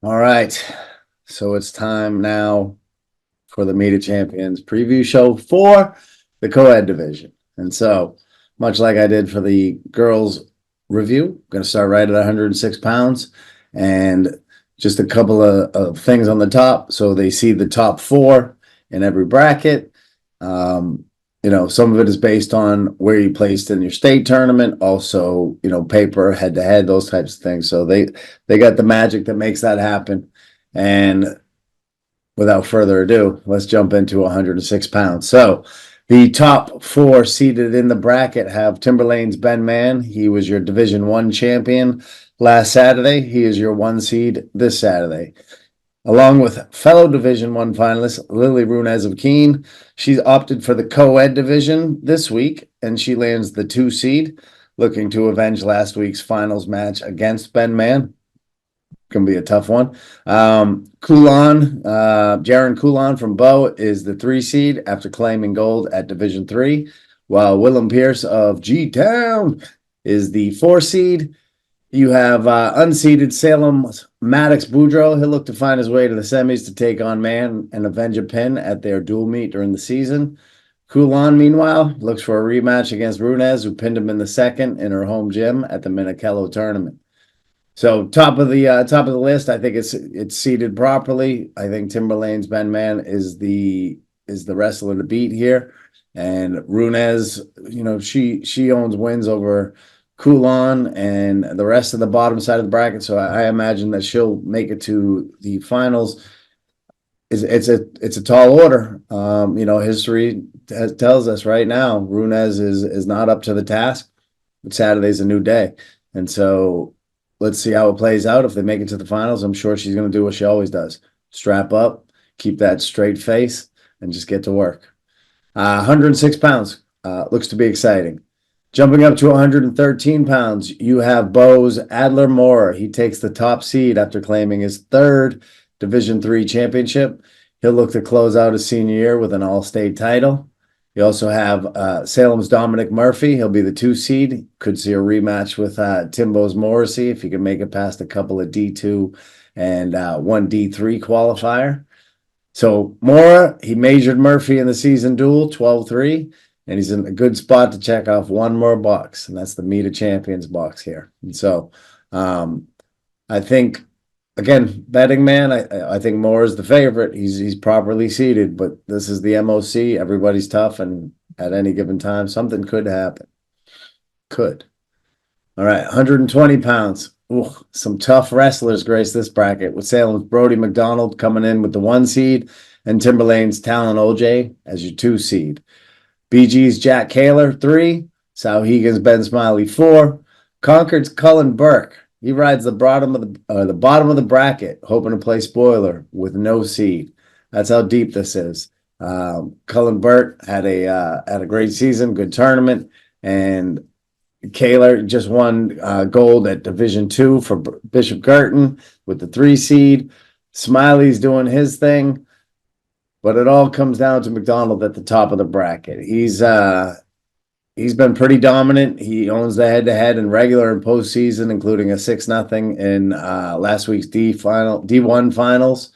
All right. So it's time now for the Meet of Champions preview show for the co-ed division. And so, much like I did for the girls review, I'm going to start right at 106 pounds and just a couple of things on the top. So they see the top four in every bracket. Um, some of it is based on where you placed in your state tournament, also, paper, head to head, those types of things. So they got the magic that makes that happen. And without further ado, let's jump into 106 pounds. So the top four seated in the bracket have Timberlane's Ben Mann. He was your Division One champion last Saturday. He is your one seed this Saturday. Along with fellow Division One finalist Lily Runez of Keene, she's opted for the co-ed division this week, and she lands the 2 seed, looking to avenge last week's finals match against Ben Mann. Gonna be a tough one. Jaron Coulon from Bow is the 3 seed after claiming gold at Division 3, while Willem Pierce of G-Town is the 4 seed. You have unseeded Salem's Maddox Boudreaux. He'll look to find his way to the semis to take on Mann and avenge a pin at their dual meet during the season. Coulon, meanwhile, looks for a rematch against Runez, who pinned him in the second in her home gym at the Minicello tournament. So top of the list, I think it's seated properly. I think Timberlane's Ben Mann is the wrestler to beat here, and Runez, she owns wins over Coulon and the rest of the bottom side of the bracket. So I imagine that she'll make it to the finals. It's a tall order. History tells us right now Runez is not up to the task, but Saturday's a new day, and so let's see how it plays out. If they make it to the finals, I'm sure she's going to do what she always does: strap up, keep that straight face, and just get to work. 106 pounds looks to be exciting. Jumping up to 113 pounds, you have Bo's Adler Moore. He takes the top seed after claiming his third Division III championship. He'll look to close out his senior year with an all-state title. You also have Salem's Dominic Murphy. He'll be the 2 seed. Could see a rematch with Timbo's Morrissey if he can make it past a couple of D2 and one D3 qualifier. So Moore, he measured Murphy in the season duel, 12-3. And he's in a good spot to check off one more box, and that's the Meet of Champions box here. And so I think, again, betting man, I think Moore is the favorite. He's properly seated, but this is the MOC. Everybody's tough, and at any given time, something could happen. Could. All right, 120 pounds. Ooh, some tough wrestlers grace this bracket, with Salem's Brody McDonald coming in with the 1 seed and Timberlane's Talon OJ as your 2 seed. BG's Jack Kaler, 3. Sauhegan's Ben Smiley, 4. Concord's Cullen Burke. He rides the bottom of the bracket, hoping to play spoiler with no seed. That's how deep this is. Cullen Burke had a great season, good tournament, and Kaler just won gold at Division 2 for Bishop Girton with the 3 seed. Smiley's doing his thing. But it all comes down to McDonald at the top of the bracket. He's been pretty dominant. He owns the head-to-head in regular and postseason, including a 6-0 in last week's D1 finals.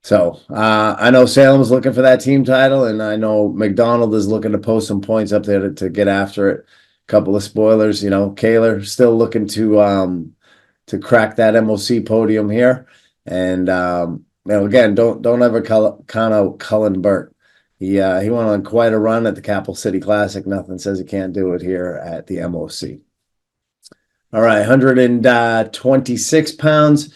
So I know Salem's looking for that team title, and I know McDonald is looking to post some points up there to get after it. A couple of spoilers, Kaler still looking to crack that MOC podium here, and again, don't ever count out Cullen Burke. He went on quite a run at the Capital City Classic. Nothing says he can't do it here at the MOC. All right, 126 pounds.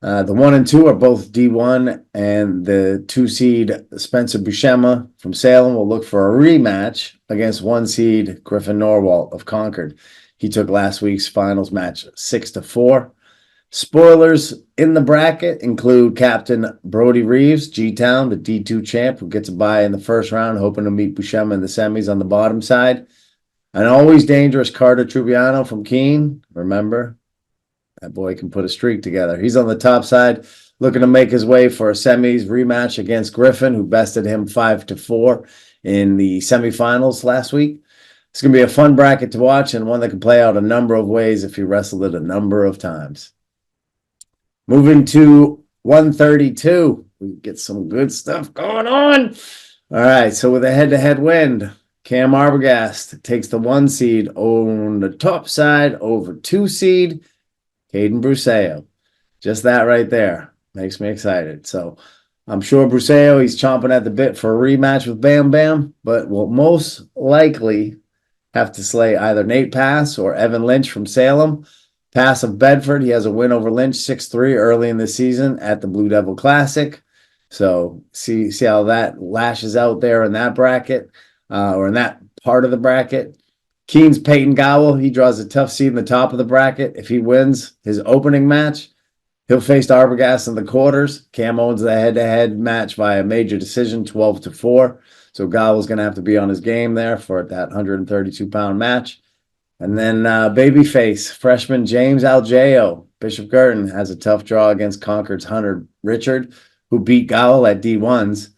The 1 and 2 are both D1, and the 2 seed Spencer Buscema from Salem will look for a rematch against 1 seed Griffin Norwalt of Concord. He took last week's finals match 6-4. Spoilers in the bracket include Captain Brody Reeves, G-Town, the D2 champ, who gets a bye in the first round, hoping to meet Buscema in the semis on the bottom side. An always dangerous Carter Trubiano from Keene. Remember, that boy can put a streak together. He's on the top side, looking to make his way for a semis rematch against Griffin, who bested him 5-4 in the semifinals last week. It's going to be a fun bracket to watch, and one that can play out a number of ways if you wrestled it a number of times. Moving to 132. We get some good stuff going on. All right, so with a head-to-head win, Cam Arbogast takes the 1 seed on the top side over 2 seed, Caden Bruseo. Just that right there makes me excited. So I'm sure Bruseo, he's chomping at the bit for a rematch with Bam Bam, but will most likely have to slay either Nate Pass or Evan Lynch from Salem. Pass of Bedford, he has a win over Lynch 6-3 early in the season at the Blue Devil Classic. So see how that lashes out there in that bracket, or in that part of the bracket. Keen's Peyton Gowell, he draws a tough seed in the top of the bracket. If he wins his opening match, he'll face Arbogast in the quarters. Cam owns the head-to-head match by a major decision, 12-4. So Gowell's going to have to be on his game there for that 132-pound match. And then babyface, freshman James Algeo, Bishop Girton, has a tough draw against Concord's Hunter Richard, who beat Gowell at D1s.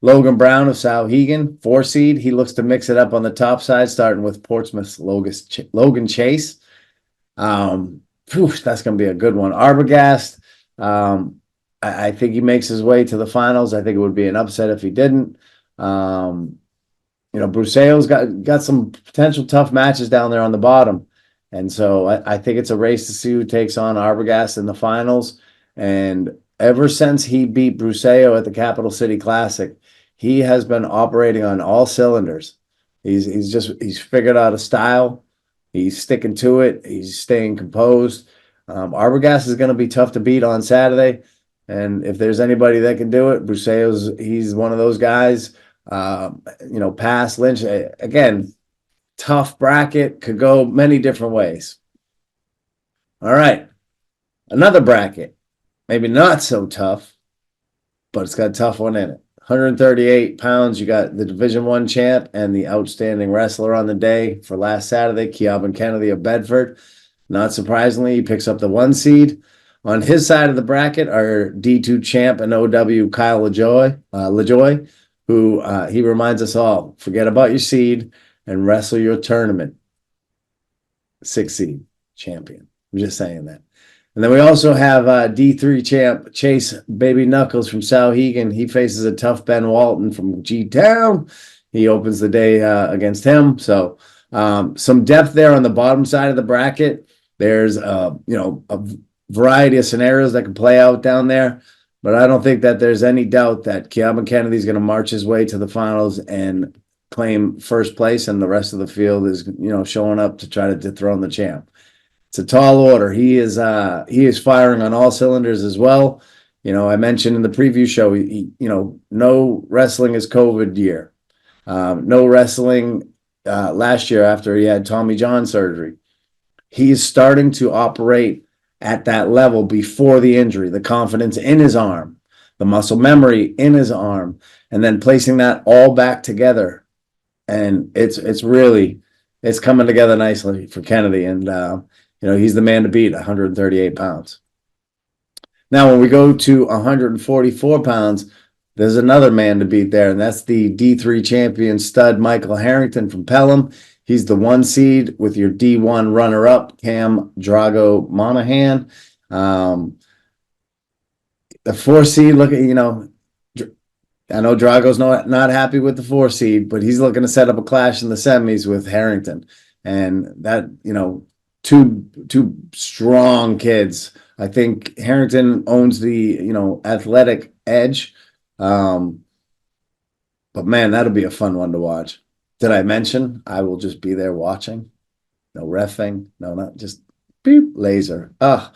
Logan Brown of Sauhegan, 4 seed. He looks to mix it up on the top side, starting with Portsmouth's Logan Chase. That's going to be a good one. Arbogast, I think he makes his way to the finals. I think it would be an upset if he didn't. Bruseo's got some potential tough matches down there on the bottom. And so I think it's a race to see who takes on Arbogast in the finals. And ever since he beat Bruseo at the Capital City Classic, he has been operating on all cylinders. He's figured out a style. He's sticking to it. He's staying composed. Arbogast is going to be tough to beat on Saturday. And if there's anybody that can do it, he's one of those guys. Pass Lynch, again, tough bracket, could go many different ways. All right. Another bracket, maybe not so tough, but it's got a tough one in it. 138 pounds. You got the Division I champ and the outstanding wrestler on the day for last Saturday, Keobin Kennedy of Bedford. Not surprisingly, he picks up the 1 seed. On his side of the bracket are D2 champ and OW Kyle LaJoy, who he reminds us all, forget about your seed and wrestle your tournament. 6 seed champion. I'm just saying that. And then we also have D3 champ Chase Baby Knuckles from Sauhegan. He faces a tough Ben Walton from G-Town. He opens the day against him. So some depth there on the bottom side of the bracket. There's a variety of scenarios that can play out down there. But I don't think that there's any doubt that Keobin Kennedy is going to march his way to the finals and claim first place, and the rest of the field is showing up to try to dethrone the champ. It's a tall order. He is firing on all cylinders as well. I mentioned in the preview show, no wrestling is COVID year. No wrestling last year after he had Tommy John surgery. He is starting to operate at that level before the injury, the confidence in his arm, the muscle memory in his arm, and then placing that all back together. And it's coming together nicely for Kennedy. And, he's the man to beat, 138 pounds. Now, when we go to 144 pounds, there's another man to beat there, and that's the D3 champion stud Michael Harrington from Pelham. He's the 1 seed with your D1 runner-up, Cam Drago Monahan. The 4 seed, I know Drago's not happy with the 4 seed, but he's looking to set up a clash in the semis with Harrington. And that, two strong kids. I think Harrington owns the, athletic edge. But man, that'll be a fun one to watch. Did I mention I will just be there watching? No reffing. No, not just beep, laser. All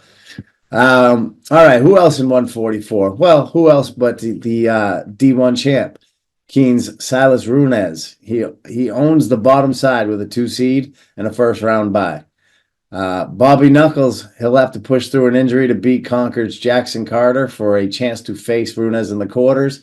right. Who else in 144? Well, who else but the D1 champ, Keen's Silas Runez. He owns the bottom side with a 2 seed and a first round bye. Bobby Knuckles, he'll have to push through an injury to beat Concord's Jackson Carter for a chance to face Runez in the quarters.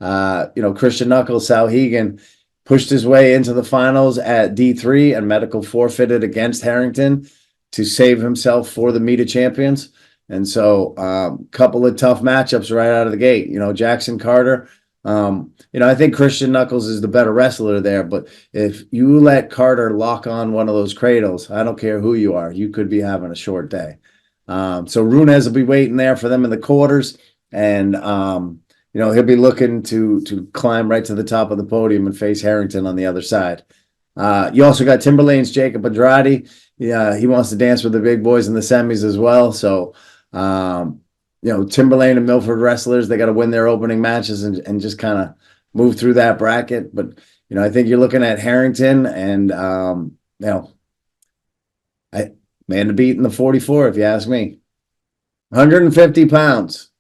Christian Knuckles, Sauhegan, pushed his way into the finals at D3 and medical forfeited against Harrington to save himself for the Meet of Champions. And so couple of tough matchups right out of the gate. Jackson Carter, I think Christian Knuckles is the better wrestler there, but if you let Carter lock on one of those cradles, I don't care who you are, you could be having a short day. So Runez will be waiting there for them in the quarters, and he'll be looking to climb right to the top of the podium and face Harrington on the other side. You also got Timberlane's Jacob Andrade. Yeah, he wants to dance with the big boys in the semis as well. So, Timberlane and Milford wrestlers, they got to win their opening matches and just kind of move through that bracket. But, I think you're looking at Harrington and, man to beat in the 44, if you ask me. 150 pounds.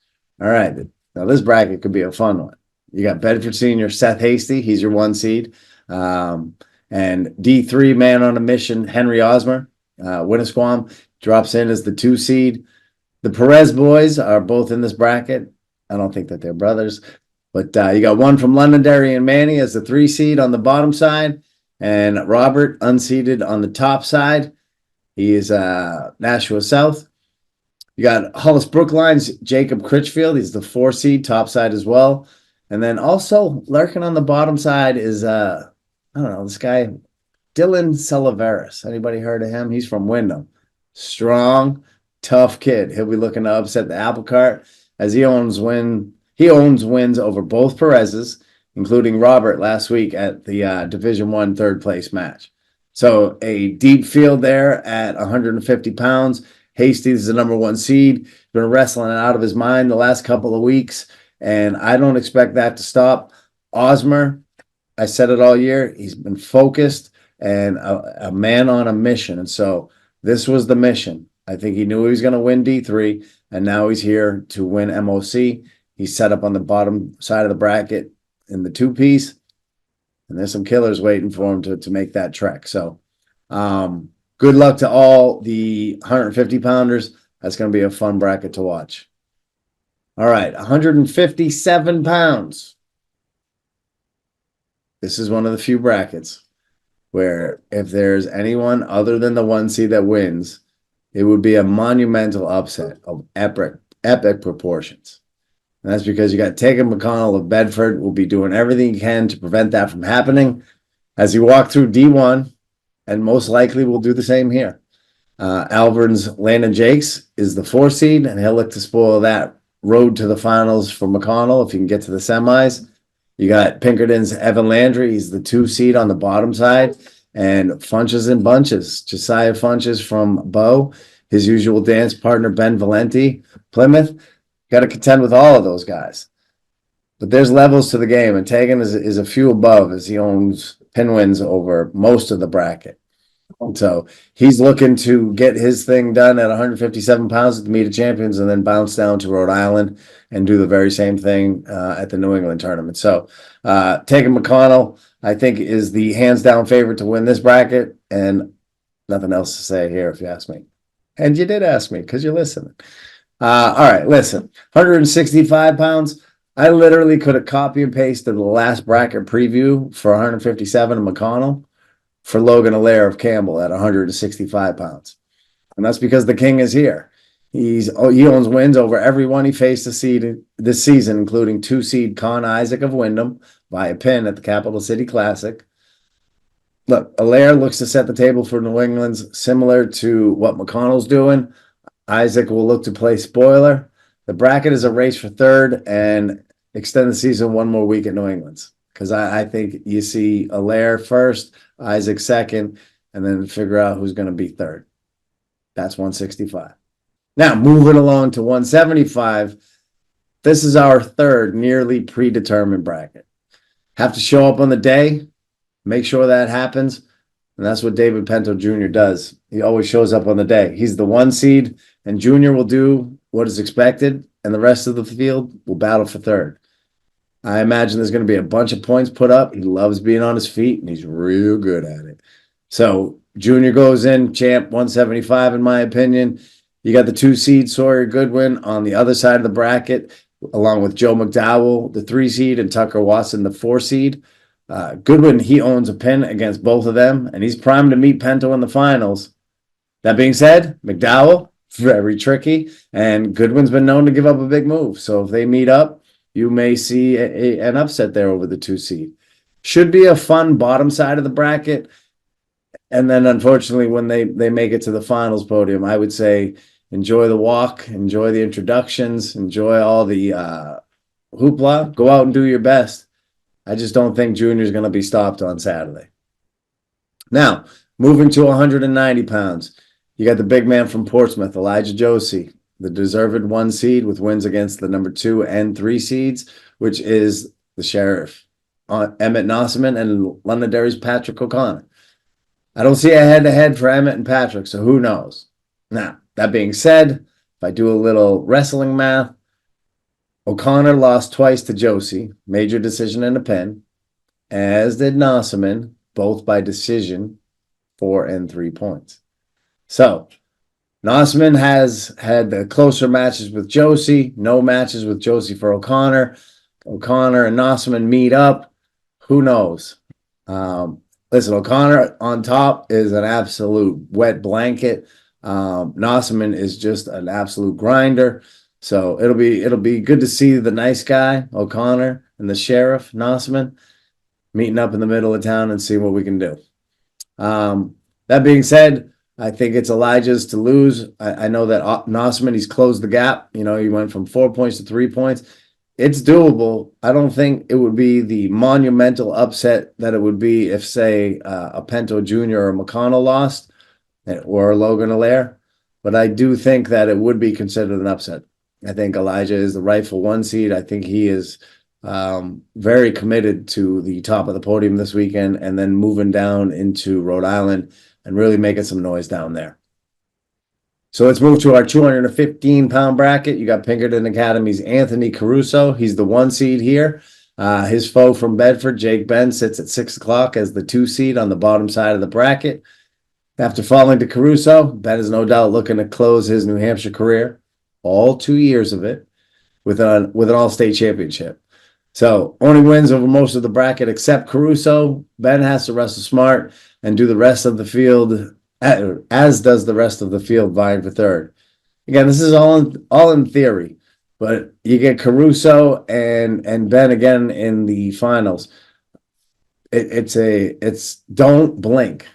All right. Now, this bracket could be a fun one. You got Bedford Senior Seth Hasty. He's your 1 seed. And D3 man on a mission, Henry Osmer. Winnisquam drops in as the 2 seed. The Perez boys are both in this bracket. I don't think that they're brothers. But you got one from Londonderry and Manny as the 3 seed on the bottom side. And Robert unseeded on the top side. He is Nashua South. You got Hollis Brookline's Jacob Critchfield. He's the 4 seed, top side as well. And then also lurking on the bottom side is, I don't know, this guy, Dylan Salaveras. Anybody heard of him? He's from Wyndham. Strong, tough kid. He'll be looking to upset the apple cart as he owns wins over both Perez's, including Robert last week at the Division I third place match. So a deep field there at 150 pounds. Hasty is the number 1 seed. Been wrestling out of his mind the last couple of weeks, and I don't expect that to stop. Osmer, I said it all year, he's been focused and a man on a mission. And so this was the mission. I think he knew he was going to win D3, and now he's here to win MOC. He's set up on the bottom side of the bracket in the 2-piece, and there's some killers waiting for him to make that trek. So good luck to all the 150 pounders. That's going to be a fun bracket to watch. All right, 157 pounds. This is one of the few brackets where if there's anyone other than the 1 seed that wins, it would be a monumental upset of epic proportions. And that's because you got Tegan McConnell of Bedford will be doing everything he can to prevent that from happening as he walk through D1, and most likely will do the same here. Alvern's Landon Jakes is the 4 seed, and he'll look to spoil that road to the finals for McConnell if he can get to the semis. You got Pinkerton's Evan Landry. He's the 2 seed on the bottom side. And Funches and Bunches. Josiah Funches from Bow. His usual dance partner, Ben Valenti, Plymouth. Got to contend with all of those guys. But there's levels to the game. And Tegan is a few above as he owns pin wins over most of the bracket. So he's looking to get his thing done at 157 pounds at the Meet of Champions and then bounce down to Rhode Island and do the very same thing at the New England tournament. So Tegan McConnell, I think, is the hands down favorite to win this bracket, and nothing else to say here if you ask me. And you did ask me because you're listening. All right, listen, 165 pounds. I literally could have copy and pasted the last bracket preview for 157 of McConnell for Logan Allaire of Campbell at 165 pounds. And that's because the king is here. He owns wins over everyone he faced this season, including 2 seed Con Isaac of Wyndham by a pin at the Capital City Classic. Look, Allaire looks to set the table for New England's similar to what McConnell's doing. Isaac will look to play spoiler. The bracket is a race for third and extend the season 1 more week at New England's. Because I think you see Allaire first, Isaac second, and then figure out who's going to be third. That's 165. Now, moving along to 175. This is our third nearly predetermined bracket. Have to show up on the day, make sure that happens, and that's what David Pinto Jr. does. He always shows up on the day. He's the 1 seed, and Jr. will do what is expected, and the rest of the field will battle for third. I imagine there's going to be a bunch of points put up. He loves being on his feet, and he's real good at it. So Junior goes in, champ 175, in my opinion. You got the 2 seed Sawyer Goodwin on the other side of the bracket, along with Joe McDowell, the 3 seed, and Tucker Watson, the 4 seed. Goodwin, he owns a pin against both of them, and he's primed to meet Pinto in the finals. That being said, McDowell, very tricky, and Goodwin's been known to give up a big move. So if they meet up, you may see an upset there over the 2 seed. Should be a fun bottom side of the bracket. And then, unfortunately, when they make it to the finals podium, I would say enjoy the walk, enjoy the introductions, enjoy all the hoopla. Go out and do your best. I just don't think Junior's going to be stopped on Saturday. Now, moving to 190 pounds, you got the big man from Portsmouth, Elijah Josie, the deserved 1 seed with wins against the number 2 and 3 seeds, which is the Sheriff, Emmett Nossaman, and Londonderry's Patrick O'Connor. I don't see a head-to-head for Emmett and Patrick, so who knows? Now, that being said, if I do a little wrestling math, O'Connor lost twice to Josie, major decision in a pin, as did Nossaman, both by decision, 4 and 3 points. So, Nossaman has had the closer matches with Josie, no matches with Josie for O'Connor. O'Connor and Nossaman meet up. Who knows? Listen, O'Connor on top is an absolute wet blanket. Nossaman is just an absolute grinder. So it'll be good to see the nice guy, O'Connor, and the Sheriff, Nossaman, meeting up in the middle of town and see what we can do. That being said, I think it's Elijah's to lose. I know that Nossaman, he's closed the gap. You know, he went from 4 points to 3 points. It's doable. I don't think it would be the monumental upset that it would be if, say, a Pinto Jr. or McConnell lost, or Logan Allaire. But I do think that it would be considered an upset. I think Elijah is the rightful 1 seed. I think he is very committed to the top of the podium this weekend and then moving down into Rhode Island and really making some noise down there. So let's move to our 215-pound bracket. You got Pinkerton Academy's Anthony Caruso. He's the 1 seed here. His foe from Bedford, Jake Ben, sits at 6 o'clock as the 2 seed on the bottom side of the bracket. After falling to Caruso, Ben is no doubt looking to close his New Hampshire career, all 2 years of it, with an all-state championship. So only wins over most of the bracket except Caruso. Ben has to wrestle smart and do the rest of the field, as does the rest of the field vying for third. Again, this is all in theory, but you get Caruso and Ben again in the finals. It's don't blink.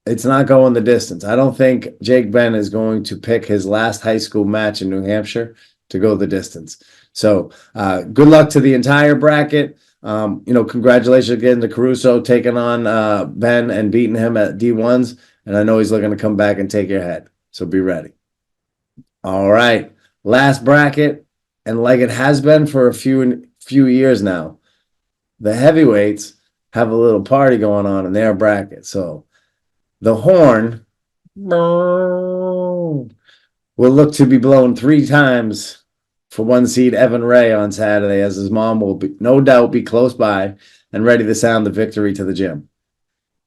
It's not going the distance. I don't think Jake Ben is going to pick his last high school match in New Hampshire to go the distance. So good luck to the entire bracket. Congratulations again to Caruso taking on Ben and beating him at D1s. And I know he's looking to come back and take your head. So be ready. All right. Last bracket. And like it has been for a few years now, the heavyweights have a little party going on in their bracket. So the horn will look to be blown 3 times for 1 seed Evan Ray on Saturday, as his mom will no doubt be close by and ready to sound the victory to the gym.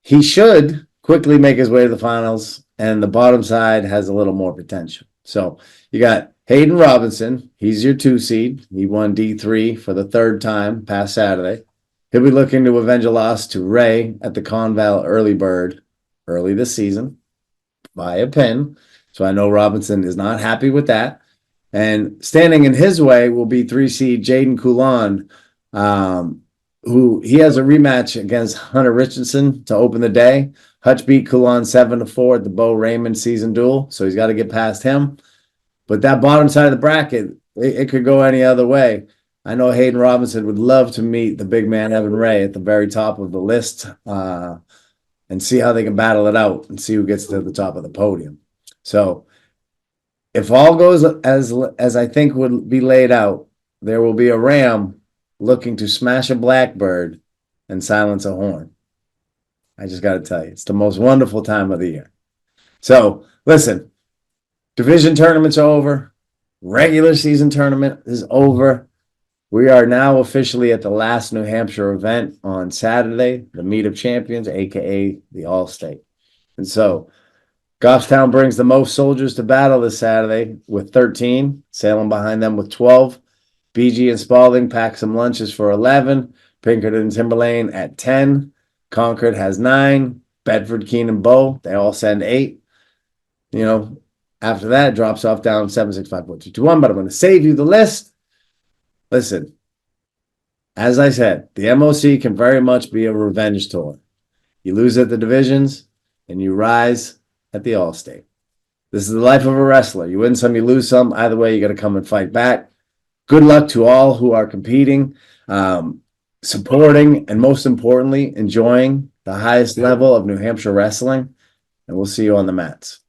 He should quickly make his way to the finals, and the bottom side has a little more potential. So you got Hayden Robinson. He's your 2 seed. He won D3 for the 3rd time past Saturday. He'll be looking to avenge a loss to Ray at the Conval Early Bird early this season by a pin. So I know Robinson is not happy with that. And standing in his way will be 3 seed Jaden Coulon, who he has a rematch against Hunter Richardson to open the day. Hutch beat Coulon 7-4 at the Bo Raymond season duel, so he's got to get past him. But that bottom side of the bracket, it could go any other way. I know Hayden Robinson would love to meet the big man Evan Ray at the very top of the list and see how they can battle it out and see who gets to the top of the podium. So if all goes as I think would be laid out, there will be a ram looking to smash a blackbird and silence a horn. I just got to tell you, it's the most wonderful time of the year. So listen, division tournaments are over. Regular season tournament is over. We are now officially at the last New Hampshire event on Saturday, the Meet of Champions, a.k.a. the All-State. And so Goffstown brings the most soldiers to battle this Saturday with 13, Salem behind them with 12. BG and Spalding pack some lunches for 11. Pinkerton and Timberlane at 10. Concord has 9. Bedford, Keene, and Bow, they all send 8. After that, it drops off down 7, 6, 5, 4, 3, 2, 1. But I'm going to save you the list. Listen, as I said, the MOC can very much be a revenge tour. You lose at the divisions, and you rise at the All-State. This is the life of a wrestler. You win some, you lose some. Either way, you got to come and fight back. Good luck to all who are competing, supporting, and most importantly, enjoying the highest level of New Hampshire wrestling. And we'll see you on the mats.